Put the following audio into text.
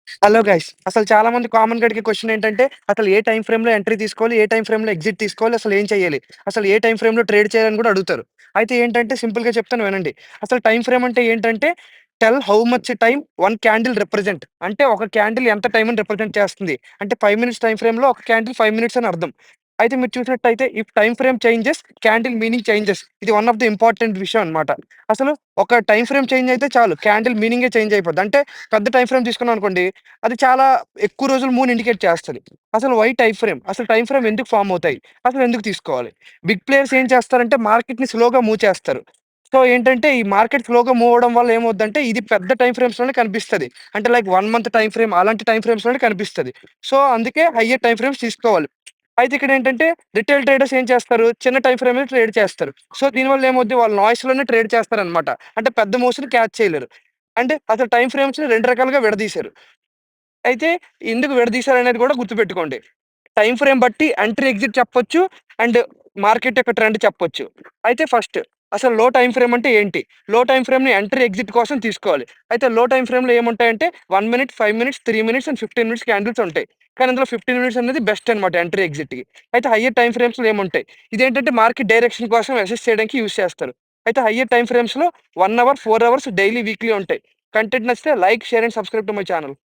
Hello guys. అసలు చాలా మంది కామన్‌గా అడిగే క్వెషన్ ఏంటంటే, అసలు ఏ టైమ్ ఫ్రేమ్‌లో ఎంట్రీ తీసుకోవాలి? ఏ టైమ్ ఫ్రేమ్‌లో ఎగ్జిట్ తీసుకోవాలి? అసలు ఏం చేయాలి? అసలు ఏ టైమ్ ఫ్రేమ్‌లో ట్రేడ్ చేయాలని కూడా అడుగుతారు. అయితే ఏంటంటే సింపుల్‌గా చెప్తాను వినండి. అసలు టైమ్ ఫ్రేమ్ అంటే ఏంటంటే, tell how much time one candle represent. అంటే ఒక క్యాండిల్ ఎంత టైమ్‌ని రిప్రజెంట్ చేస్తుంది. అంటే 5 మినిట్స్ టైమ్ ఫ్రేమ్‌లో ఒక క్యాండిల్ 5 మినిట్స్ అని అర్థం. అయితే మీరు చూసినట్టయితే if time frame changes, candle meaning changes. ఇది వన్ ఆఫ్ ది ఇంపార్టెంట్ విషయం అన్నమాట. అసలు ఒక టైమ్ ఫ్రేమ్ చేంజ్ అయితే చాలు క్యాండిల్ మీనింగే చేంజ్ అయిపోద్ది. అంటే పెద్ద టైమ్ ఫ్రేమ్ తీసుకున్నాం అనుకోండి, అది చాలా ఎక్కువ రోజులు మూన్ ఇండికేట్ చేస్తది. అసలు వై టైమ్ ఫ్రేమ్? అసలు టైమ్ ఫ్రేమ్ ఎందుకు ఫార్మ్ అవుతాయి? అసలు ఎందుకు తీసుకోవాలి? బిగ్ ప్లేయర్స్ ఏం చేస్తారంటే మార్కెట్‌ని స్లోగా మూవ్ చేస్తారు. సో ఏంటంటే ఈ మార్కెట్ స్లోగా మూవ్ అవ్వడం వల్ల ఏమవుద్దంటే ఇది పెద్ద టైమ్ ఫ్రేమ్స్‌లోనే కనిపిస్తది. అంటే లైక్ 1 మంత్ టైమ్ ఫ్రేమ్ అలాంటి టైమ్ ఫ్రేమ్స్‌లోనే కనిపిస్తది. సో అందుకే హయ్యర్ టైమ్ ఫ్రేమ్స్ తీసుకోవాలి. అయితే ఇక్కడేంటంటే రిటైల్ ట్రేడర్స్ ఏం చేస్తారు? చిన్న టైమ్ ఫ్రేమ్‌లో ట్రేడ్ చేస్తారు. సో దీనివల్ల ఏమవుద్ది వాళ్ళు నాయిస్‌లోనే ట్రేడ్ చేస్తారనమాట. అంటే పెద్ద మూవ్స్‌ని క్యాచ్ చేయలేరు. అంటే అసలు టైమ్ ఫ్రేమ్స్‌ని 2 రకాలుగా విడదీశారు. అయితే ఎందుకు విడదీశారనేది కూడా గుర్తుపెట్టుకోండి. టైమ్ ఫ్రేమ్ బట్టి ఎంట్రీ, ఎగ్జిట్ చెప్పొచ్చు. అండ్ మార్కెట్ యొక్క ట్రెండ్ చెప్పొచ్చు. అయితే ఫస్ట్ అసలు లో టైమ్ ఫ్రేమ్ అంటే ఏంటి? లో టైమ్ ఫ్రేమ్‌ని ఎంట్రీ, ఎగ్జిట్ కోసం తీసుకోవాలి. అయితే లో టైమ్ ఫ్రేమ్‌లో ఏముంటాయంటే 1 minute, 5 minutes, 3 minutes and 15 minutes candles ఉంటాయి. కానీ అందులో 15 మినిట్స్ అనేది బెస్ట్ అనమాట ఎంట్రీ, ఎగ్జిట్‌కి. అయితే హయ్యర్ టైమ్ ఫ్రేమ్స్‌లో ఏముంటాయి? ఇదేంటంటే మార్కెట్ డైరెక్షన్ కోసం అసెస్ చేయడానికి యూజ్ చేస్తారు. అయితే హయ్యర్ టైమ్ ఫ్రేమ్స్‌లో 1 అవర్, 4 అవర్స్ డైలీ, వీక్లీ ఉంటాయి. కంటెంట్ నచ్చితే like, share and subscribe to my channel.